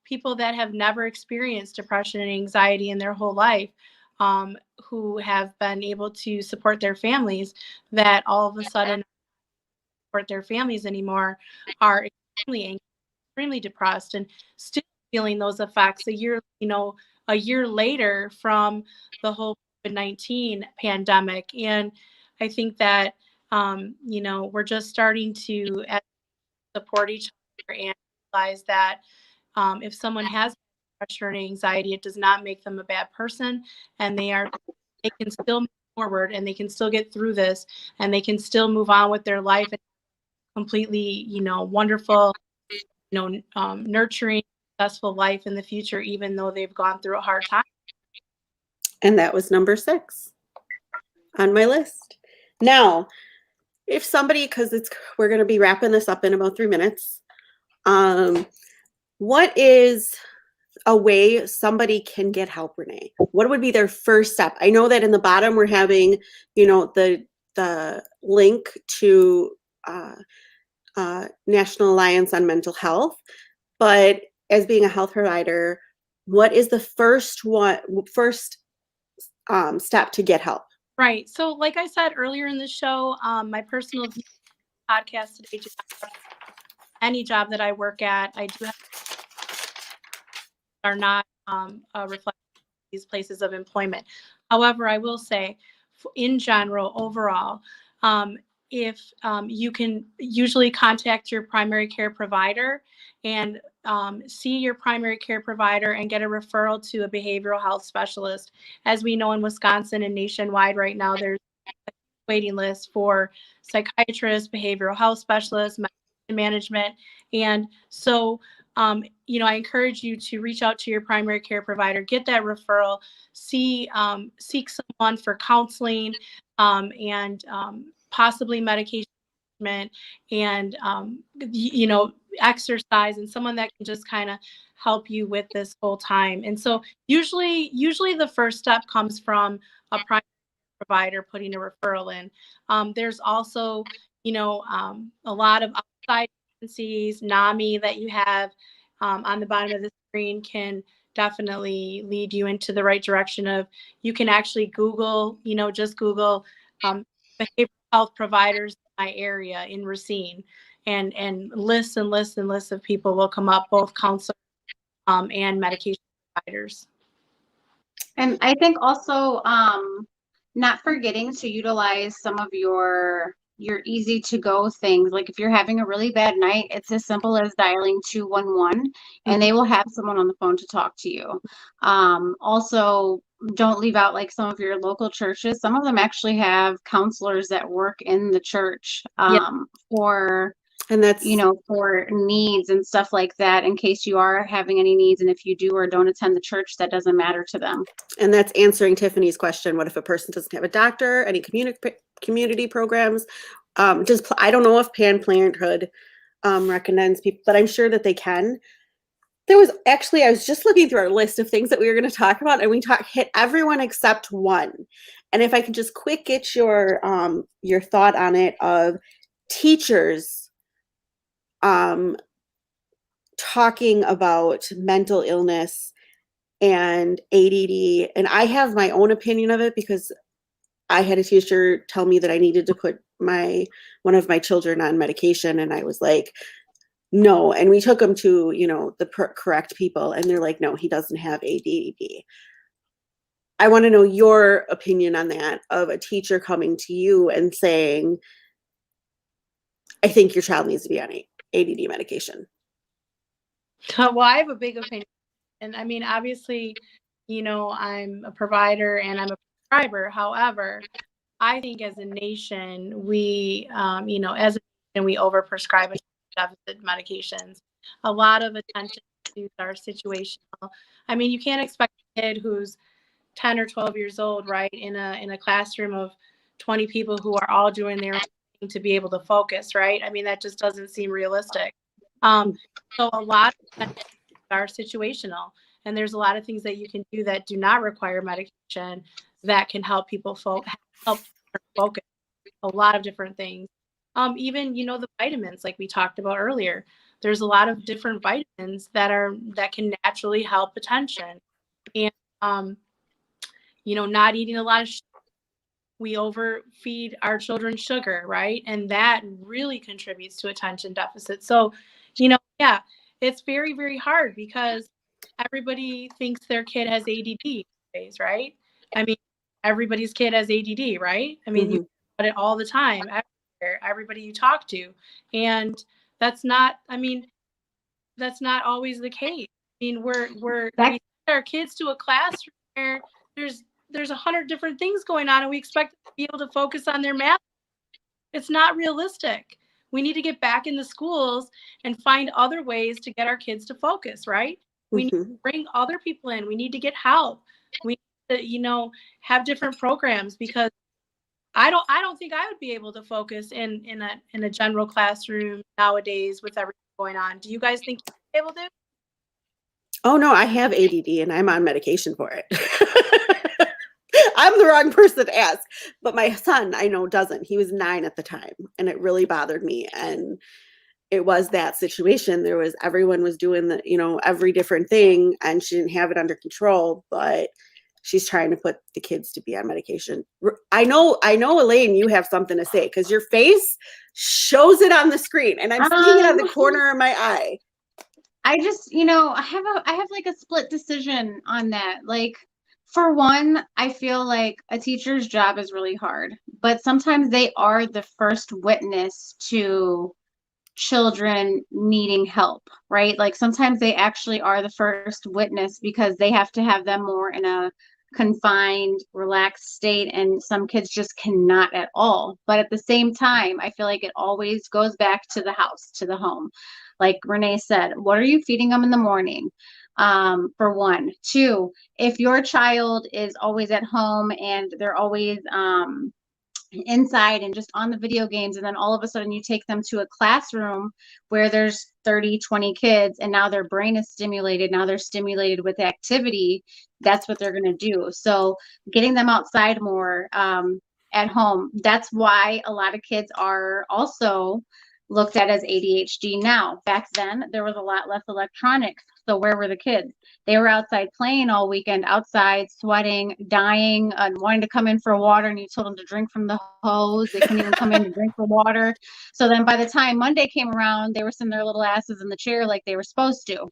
People that have never experienced depression and anxiety in their whole life, who have been able to support their families, that all of a sudden support their families anymore, are extremely anxious, extremely depressed, and still feeling those effects a year later from the whole COVID-19 pandemic. And I think that we're just starting to support each other and realize that if someone has depression or anxiety, it does not make them a bad person, and they can still move forward, and they can still get through this, and they can still move on with their life and completely, wonderful, nurturing, successful life in the future, even though they've gone through a hard time. And that was number 6 on my list. Now, if somebody, because we're going to be wrapping this up in about 3 minutes, what is a way somebody can get help, Renee? What would be their first step? I know that in the bottom we're having, the link to National Alliance on Mental Health, but as being a health provider, what is the first step to get help? Right. So like I said earlier in the show, my personal podcast today, any job that I work at, I do have are not a reflection of these places of employment. However, I will say, in general, overall, if you can usually contact your primary care provider and see your primary care provider and get a referral to a behavioral health specialist. As we know, in Wisconsin and nationwide right now, there's a waiting list for psychiatrists, behavioral health specialists, medication management. And so I encourage you to reach out to your primary care provider, get that referral, seek someone for counseling, and possibly medication management, and exercise, and someone that can just kind of help you with this whole time. And so usually the first step comes from a primary provider putting a referral in. There's also a lot of outside agencies, NAMI, that you have on the bottom of the screen can definitely lead you into the right direction. Of you can actually Google, just Google behavioral health providers in my area in Racine, and lists and lists and lists of people will come up, both counselors and medication providers. And I think also not forgetting to utilize some of your easy to go things. Like if you're having a really bad night, it's as simple as dialing 211 and they will have someone on the phone to talk to you. Also, don't leave out like some of your local churches. Some of them actually have counselors that work in the church for And that's, for needs and stuff like that, in case you are having any needs. And if you do or don't attend the church, that doesn't matter to them. and that's answering Tiffany's question. What if a person doesn't have a doctor, any community programs? I don't know if Planned Parenthood recommends people, but I'm sure that they can. I was just looking through our list of things that we were going to talk about, and we hit everyone except one. And if I could just quick get your thought on it, of teachers talking about mental illness and ADD. And I have my own opinion of it, because I had a teacher tell me that I needed to put one of my children on medication, and I was like, no. And we took him to, the correct people, and they're like, no, he doesn't have ADD. I want to know your opinion on that, of a teacher coming to you and saying, I think your child needs to be on ADD medication. Well, I have a big opinion. And I mean, obviously, I'm a provider and I'm a prescriber. However, I think as a nation, we, as a nation, we overprescribe deficit medications. A lot of attention to our situational. I mean, you can't expect a kid who's 10 or 12 years old, right, in a classroom of 20 people who are all doing their own thing to be able to focus, right? I mean, that just doesn't seem realistic. So a lot of are situational, and there's a lot of things that you can do that do not require medication that can help people help focus. A lot of different things. Even the vitamins, like we talked about earlier. There's a lot of different vitamins that can naturally help attention, and not eating a lot of sugar. We overfeed our children sugar, right? And that really contributes to attention deficit. So, yeah, it's very, very hard, because everybody thinks their kid has ADD, right? I mean, everybody's kid has ADD, right? I mean, you hear about it all the time, everybody you talk to. And that's not always the case. I mean, we send our kids to a classroom where there's 100 different things going on, and we expect them to be able to focus on their math. It's not realistic. We need to get back in the schools and find other ways to get our kids to focus, right? We need to bring other people in. We need to get help. We need to, have different programs, because I don't think I would be able to focus in a general classroom nowadays with everything going on. Do you guys think you'd be able to? Oh no, I have ADD and I'm on medication for it. I'm the wrong person to ask. But my son, I know, doesn't. He was 9 at the time, and it really bothered me. And it was that situation. Everyone was doing every different thing, and she didn't have it under control, but she's trying to put the kids to be on medication. I know, Elaine, you have something to say, because your face shows it on the screen, and I'm seeing it on the corner of my eye. I just, I have like a split decision on that. Like, for one, I feel like a teacher's job is really hard, but sometimes they are the first witness to children needing help, right? Like, sometimes they actually are the first witness, because they have to have them more in a confined, relaxed state, and some kids just cannot at all. But at the same time, I feel like it always goes back to the house, to the home. Like Renee said, what are you feeding them in the morning? For one. Two, if your child is always at home and they're always inside and just on the video games, and then all of a sudden you take them to a classroom where there's 30, 20 kids, and now their brain is stimulated, now they're stimulated with activity, that's what they're going to do. So getting them outside more at home, that's why a lot of kids are also looked at as ADHD now. Back then, there was a lot less electronics. So where were the kids? They were outside playing all weekend, outside sweating, dying, and wanting to come in for water, and you told them to drink from the hose. They couldn't even come in to drink for water. So then by the time Monday came around, they were sitting their little asses in the chair like they were supposed to,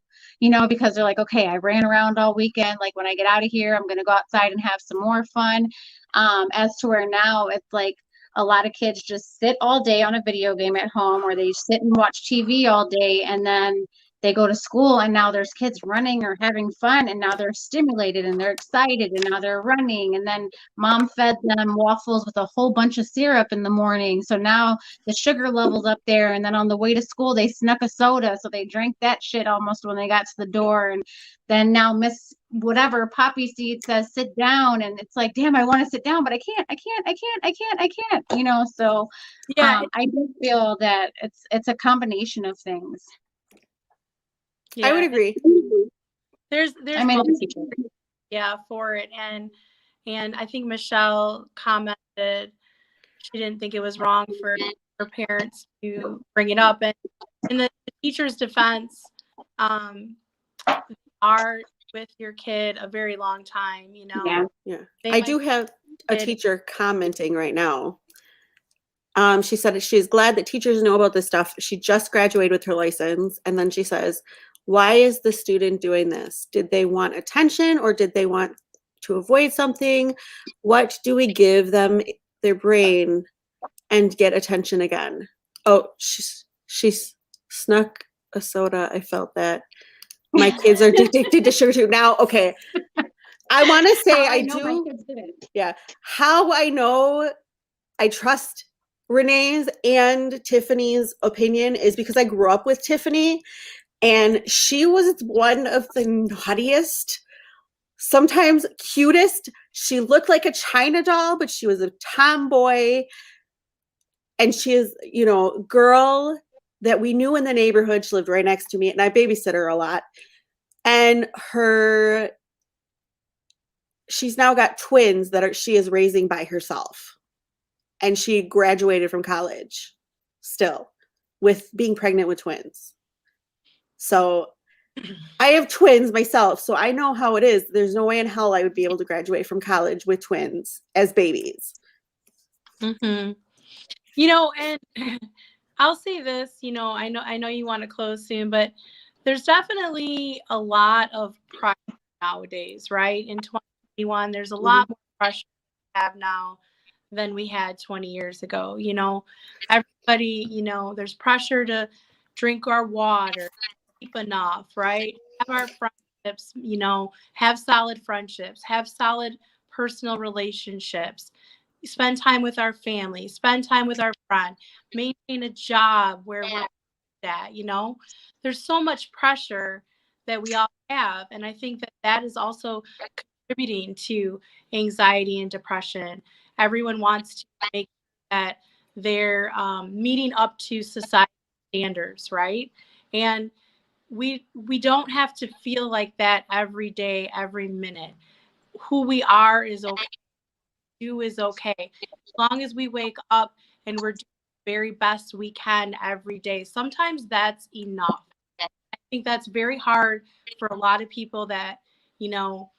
because they're like, okay, I ran around all weekend. Like, when I get out of here, I'm going to go outside and have some more fun. As to where now it's like, a lot of kids just sit all day on a video game at home, or they sit and watch TV all day, and then they go to school and now there's kids running or having fun, and now they're stimulated and they're excited and now they're running, and then mom fed them waffles with a whole bunch of syrup in the morning, so now the sugar level's up there, and then on the way to school they snuck a soda, so they drank that shit almost when they got to the door, and then now Miss whatever Poppy Seed says sit down, and it's like, damn, I want to sit down, but I can't, you know. So Yeah, I do feel that it's a combination of things. I would yeah. agree. There's I mean, both, yeah, for it. And I think Michelle commented she didn't think it was wrong for her parents to bring it up. And in the teacher's defense, are with your kid a very long time, you know. yeah. Yeah. They I might do have a kid- teacher commenting right now. She said she's glad that teachers know about this stuff. She just graduated with her license. And then she says, why is the student doing this? Did they want attention or did they want to avoid something? What do we give them, their brain, and get attention again? Oh, she's snuck a soda. I felt that. My kids are addicted to sugar too. Now, okay. I want to say I do. Yeah. How I know I trust Renee's and Tiffany's opinion is because I grew up with Tiffany, and she was one of the naughtiest, sometimes cutest. She looked like a China doll, but she was a tomboy. And she is, you know, girl that we knew in the neighborhood. She lived right next to me, and I babysit her a lot. And she's now got twins that she is raising by herself. And she graduated from college still with being pregnant with twins. So I have twins myself, so I know how it is. There's no way in hell I would be able to graduate from college with twins as babies. Mm-hmm. You know, and I'll say this, you know, I know you want to close soon, but there's definitely a lot of pressure nowadays, right? In 2021, there's a lot more pressure we have now than we had 20 years ago. You know, everybody, you know, there's pressure to drink our water, sleep enough, right? Have our friendships, you know, have solid friendships, have solid personal relationships, spend time with our family, spend time with our friend, maintain a job where we're at, you know. There's so much pressure that we all have. And I think that that is also contributing to anxiety and depression. Everyone wants to make that they're meeting up to society standards, right? And we don't have to feel like that every day, every minute. Who we are is okay. Do is okay. As long as we wake up and we're doing the very best we can every day. Sometimes that's enough. I think that's very hard for a lot of people that, you know,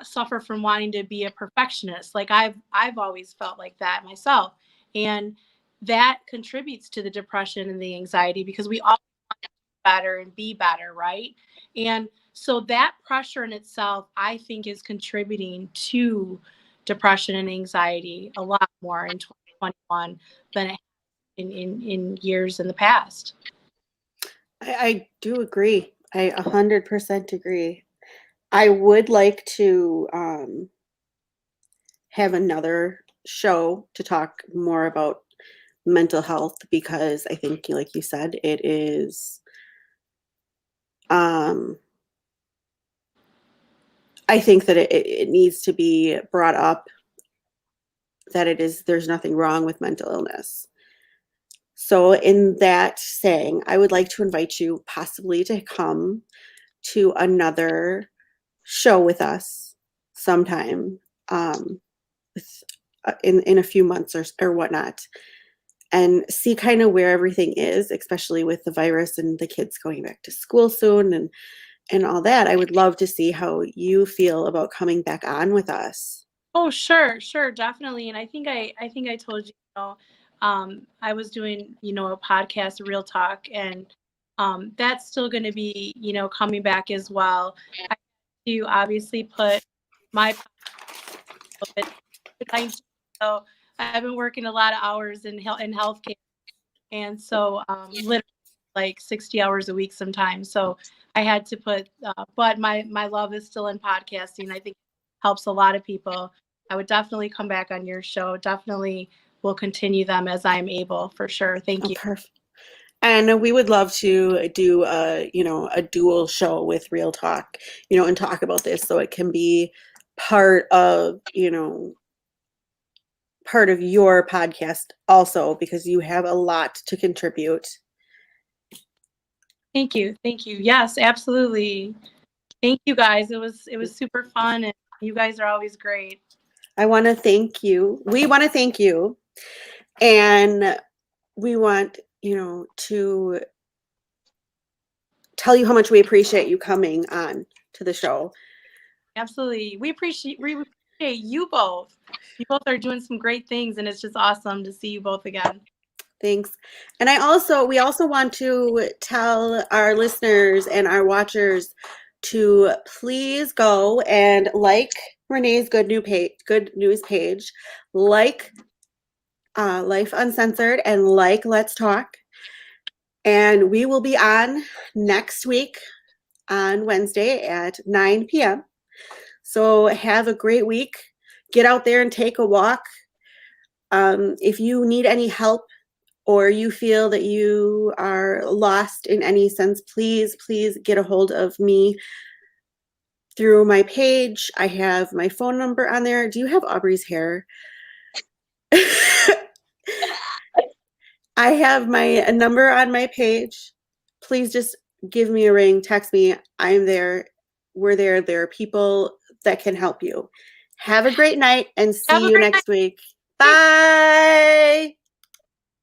suffer from wanting to be a perfectionist. Like I've always felt like that myself. And that contributes to the depression and the anxiety because we all want to do better and be better, right? And so that pressure in itself, I think, is contributing to depression and anxiety a lot more in 2021 than it in years in the past. I do agree. I 100% agree. I would like to have another show to talk more about mental health because I think, like you said, it is. I think that it needs to be brought up that there's nothing wrong with mental illness. So in that saying, I would like to invite you possibly to come to another show with us sometime in a few months or whatnot, and see kind of where everything is, especially with the virus and the kids going back to school soon and all that. I would love to see how you feel about coming back on with us. Oh, sure, definitely. And I think I told you, you know, I was doing, you know, a podcast, Real Talk, and that's still going to be, you know, coming back as well. I have to obviously put my so I've been working a lot of hours in healthcare, and so literally like 60 hours a week sometimes. So I had to put, but my love is still in podcasting. I think it helps a lot of people. I would definitely come back on your show. Definitely will continue them as I am able, for sure. Thank Oh, you. perfect. And we would love to do a dual show with Real Talk, and talk about this so it can be part of, part of your podcast also, because you have a lot to contribute. Thank you. Thank you. Yes, absolutely. Thank you guys. It was super fun, and you guys are always great. I want to thank you. We want to thank you. And we want, to tell you how much we appreciate you coming on to the show. Absolutely. We appreciate you both. You both are doing some great things, and it's just awesome to see you both again. Thanks. And we also want to tell our listeners and our watchers to please go and like Renee's good news page, like Life Uncensored, and like Let's Talk. And we will be on next week on Wednesday at 9 p.m. So have a great week. Get out there and take a walk. If you need any help or you feel that you are lost in any sense, please get a hold of me through my page. I have my phone number on there. Do you have Aubrey's hair? I have my number on my page. Please just give me a ring, text me. I'm there. We're there. There are people that can help you. Have a great night and see you next week. Bye.